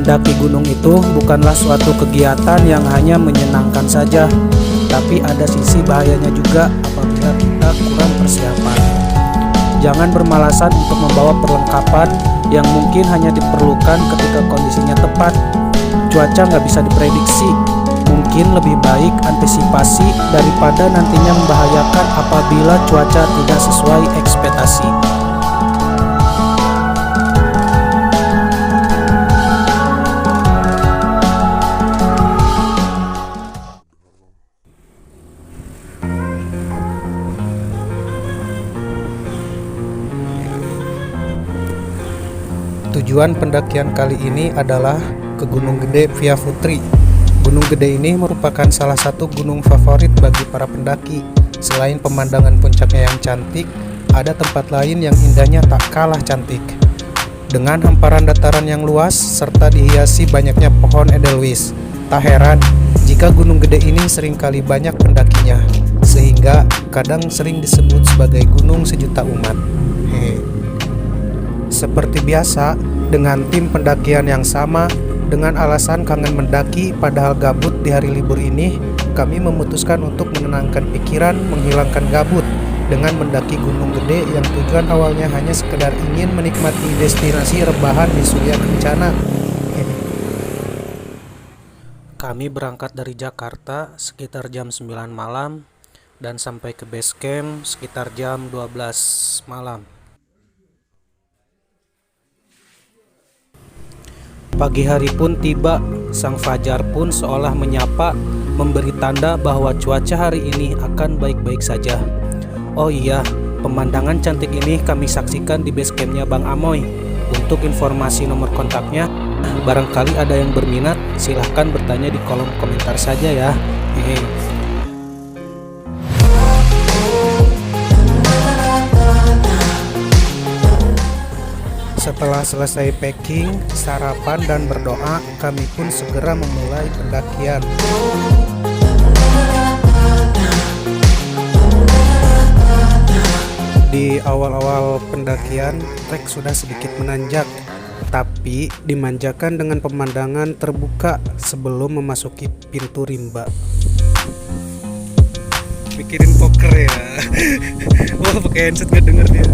Mendaki gunung itu bukanlah suatu kegiatan yang hanya menyenangkan saja, tapi ada sisi bahayanya juga apabila kita kurang persiapan. Jangan bermalasan untuk membawa perlengkapan yang mungkin hanya diperlukan ketika kondisinya tepat. Cuaca nggak bisa diprediksi, mungkin lebih baik antisipasi daripada nantinya membahayakan apabila cuaca tidak sesuai ekspektasi. Tujuan pendakian kali ini adalah ke Gunung Gede Via Putri. Gunung Gede ini merupakan salah satu gunung favorit bagi para pendaki. Selain pemandangan puncaknya yang cantik, ada tempat lain yang indahnya tak kalah cantik. Dengan hamparan dataran yang luas serta dihiasi banyaknya pohon edelweiss, tak heran jika Gunung Gede ini seringkali banyak pendakinya, sehingga kadang sering disebut sebagai gunung sejuta umat. Seperti biasa, dengan tim pendakian yang sama, dengan alasan kangen mendaki padahal gabut di hari libur ini, kami memutuskan untuk menenangkan pikiran, menghilangkan gabut dengan mendaki Gunung Gede yang tujuan awalnya hanya sekedar ingin menikmati destinasi rebahan di Surya Kencana. Kami berangkat dari Jakarta sekitar jam 9 malam dan sampai ke base camp sekitar jam 12 malam. Pagi hari pun tiba, sang fajar pun seolah menyapa, memberi tanda bahwa cuaca hari ini akan baik-baik saja. Oh iya, pemandangan cantik ini kami saksikan di base campnya Bang Amoy. Untuk informasi nomor kontaknya, barangkali ada yang berminat, silahkan bertanya di kolom komentar saja ya. Setelah selesai packing, sarapan dan berdoa, kami pun segera memulai pendakian. Di awal-awal pendakian, trek sudah sedikit menanjak, tapi dimanjakan dengan pemandangan terbuka sebelum memasuki pintu rimba. Mikirin poker ya. Wah, pakai headset gak denger dia.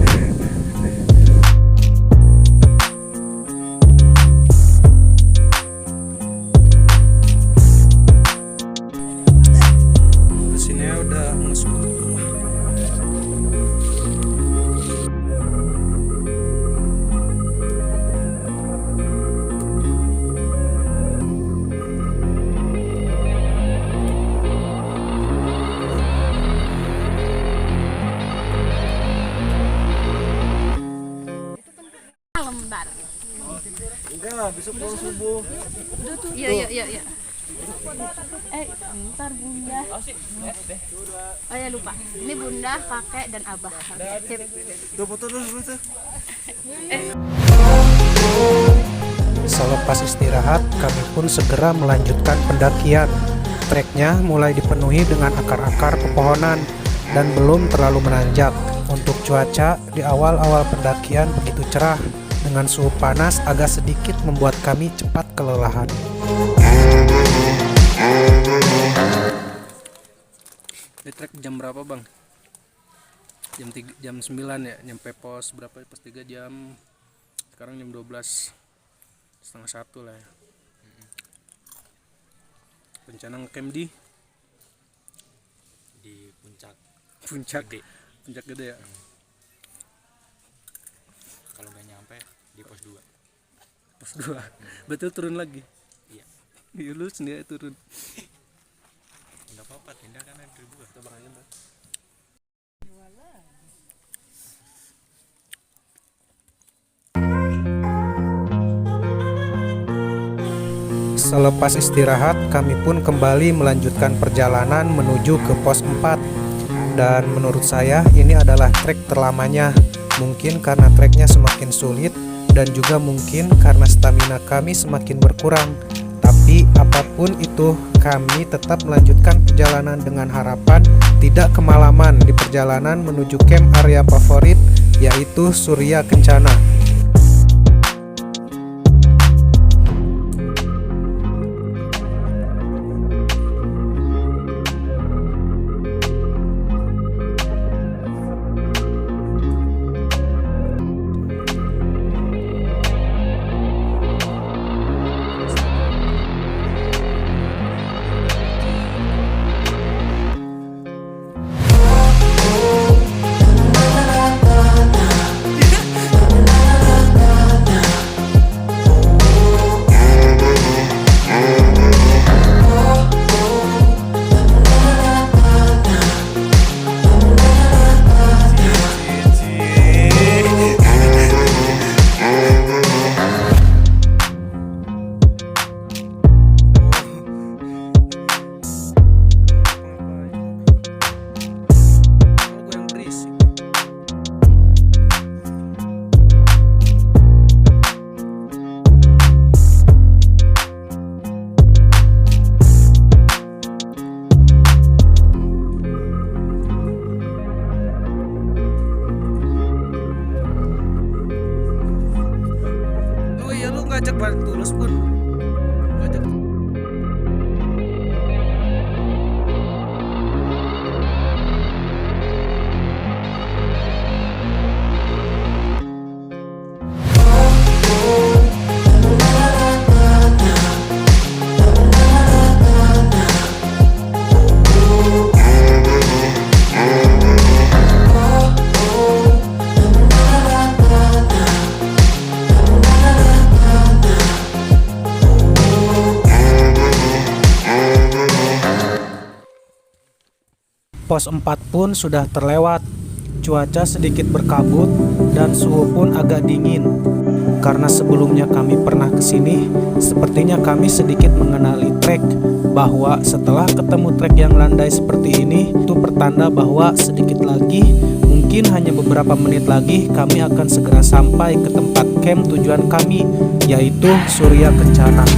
Enggak, besok pulang subuh. Iya. Bentar Bunda. Oh ya lupa. Ini Bunda, kakek dan abah. Sip. Tuh foto dulu tuh. Selepas istirahat, kami pun segera melanjutkan pendakian. Treknya mulai dipenuhi dengan akar-akar pepohonan dan belum terlalu menanjak. Untuk cuaca di awal-awal pendakian begitu cerah, dengan suhu panas agak sedikit membuat kami cepat kelelahan. Di trek jam berapa Bang? Jam 9 ya, nyampe pos berapa? Pos 3 jam, sekarang jam 12, setengah 1 lah ya. Rencana ngecamp di puncak gede ya. Kalau nggak nyampe di pos 2. Betul turun lagi. Iya. Lu sendiri turun. Nggak apa-apa, tindak kan dari 2. Kita barangnya Mbak. Selepas istirahat, kami pun kembali melanjutkan perjalanan menuju ke pos 4. Dan menurut saya ini adalah trek terlamanya. Mungkin karena treknya semakin sulit dan juga mungkin karena stamina kami semakin berkurang. Tapi apapun itu, kami tetap melanjutkan perjalanan dengan harapan tidak kemalaman di perjalanan menuju camp area favorit, yaitu Surya Kencana. ngajak bantu terus pun. Ngajak. Pos 4 pun sudah terlewat. Cuaca sedikit berkabut dan suhu pun agak dingin. Karena sebelumnya kami pernah kesini, sepertinya kami sedikit mengenali trek. Bahwa setelah ketemu trek yang landai seperti ini, itu pertanda bahwa sedikit lagi, mungkin hanya beberapa menit lagi, kami akan segera sampai ke tempat camp tujuan kami, yaitu Surya Kencana.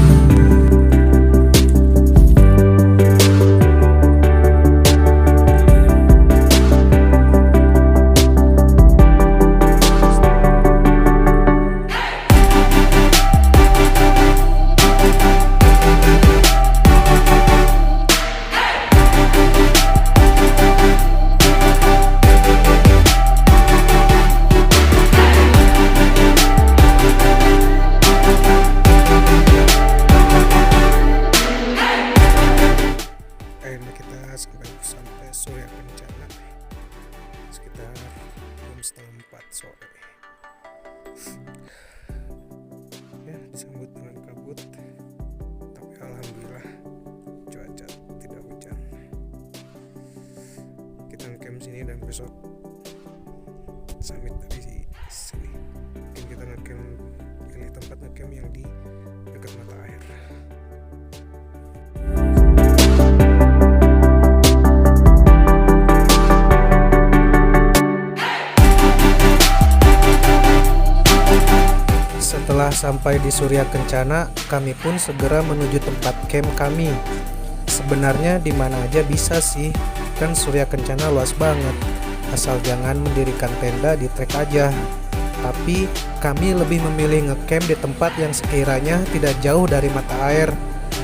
Sampai Surya Kencana sekitar jam 3:30 sore. Ya, disambut dengan kabut, tapi alhamdulillah cuaca tidak hujan. Kita ngecamp sini dan besok summit dari sini. Mungkin kita ngecamp pilih tempat ngecamp yang di dekat mata air. Setelah sampai di Surya Kencana, kami pun segera menuju tempat camp kami. Sebenarnya di mana aja bisa sih, kan Surya Kencana luas banget. Asal jangan mendirikan tenda di trek aja. Tapi kami lebih memilih ngecamp di tempat yang sekiranya tidak jauh dari mata air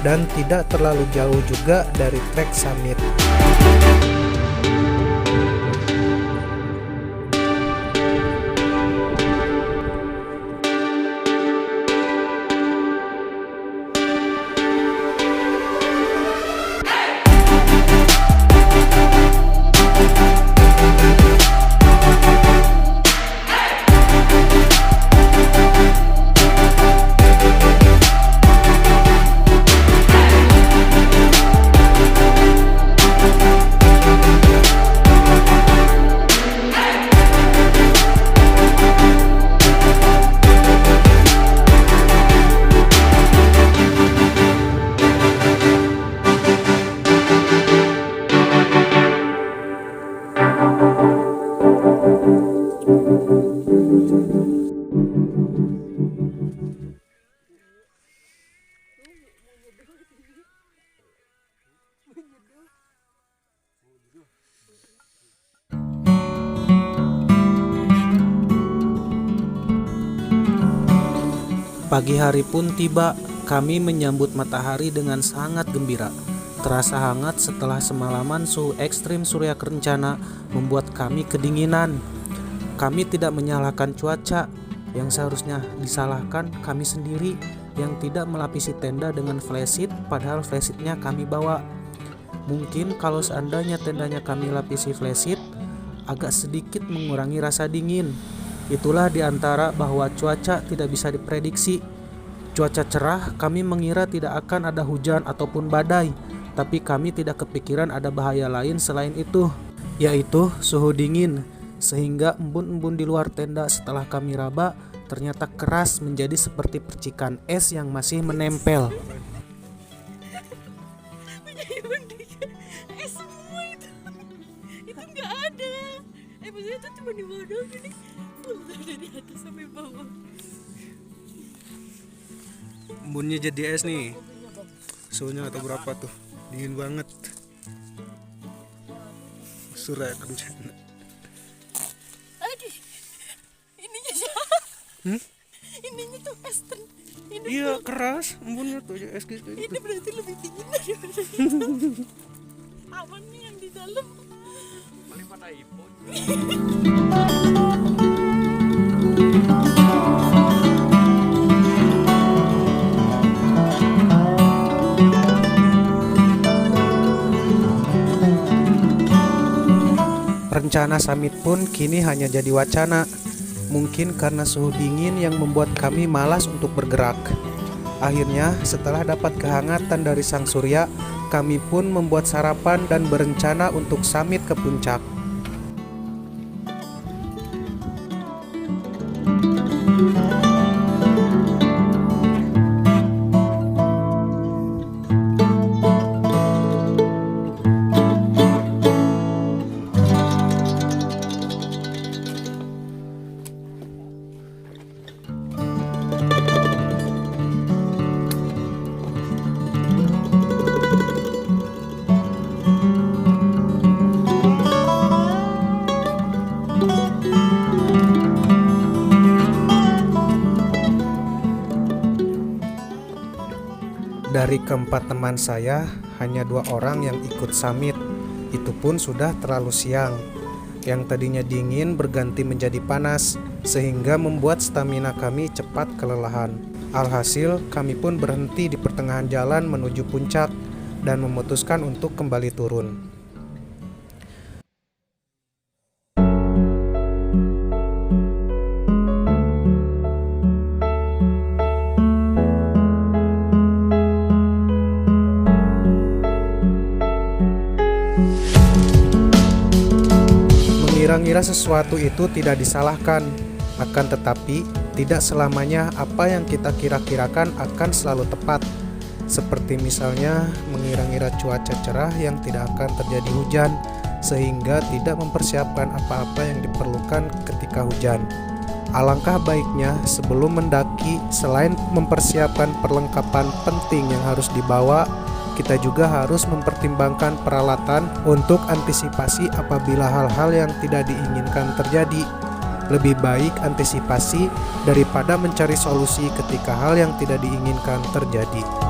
dan tidak terlalu jauh juga dari trek summit. Pagi hari pun tiba, kami menyambut matahari dengan sangat gembira. Terasa hangat setelah semalaman suhu ekstrim Surya Kencana membuat kami kedinginan. Kami tidak menyalahkan cuaca, yang seharusnya disalahkan kami sendiri yang tidak melapisi tenda dengan flysheet, padahal flysheetnya kami bawa. Mungkin kalau seandainya tendanya kami lapisi flysheet, agak sedikit mengurangi rasa dingin. Itulah diantara bahwa cuaca tidak bisa diprediksi. Cuaca cerah, kami mengira tidak akan ada hujan ataupun badai, tapi kami tidak kepikiran ada bahaya lain selain itu, yaitu suhu dingin, sehingga embun-embun di luar tenda setelah kami raba ternyata keras menjadi seperti percikan es yang masih menempel. Es semua itu nggak ada. Maksudnya itu cuma di bawah doang ini. Dari atas sampai bawah. Embunnya jadi es nih. Suhunya atau berapa tuh? Dingin banget. Surya Kencana. Aduh. Ininya siapa? ininya tuh es ini, Iya keras, embunnya tuh es gitu. ini berarti lebih dingin daripada itu. Aman nih yang di dalam. Paling mana iPhone. Rencana summit pun kini hanya jadi wacana. Mungkin karena suhu dingin yang membuat kami malas untuk bergerak. Akhirnya, setelah dapat kehangatan dari sang surya, kami pun membuat sarapan dan berencana untuk summit ke puncak. Dari keempat teman saya, hanya 2 orang yang ikut summit. Itu pun sudah terlalu siang. Yang tadinya dingin berganti menjadi panas, sehingga membuat stamina kami cepat kelelahan. Alhasil, kami pun berhenti di pertengahan jalan menuju puncak dan memutuskan untuk kembali turun. Mengira-ngira sesuatu itu tidak disalahkan, akan tetapi tidak selamanya apa yang kita kira-kirakan akan selalu tepat. Seperti misalnya mengira-ngira cuaca cerah yang tidak akan terjadi hujan, sehingga tidak mempersiapkan apa-apa yang diperlukan ketika hujan. Alangkah baiknya sebelum mendaki, selain mempersiapkan perlengkapan penting yang harus dibawa, kita juga harus mempertimbangkan peralatan untuk antisipasi apabila hal-hal yang tidak diinginkan terjadi. Lebih baik antisipasi daripada mencari solusi ketika hal yang tidak diinginkan terjadi.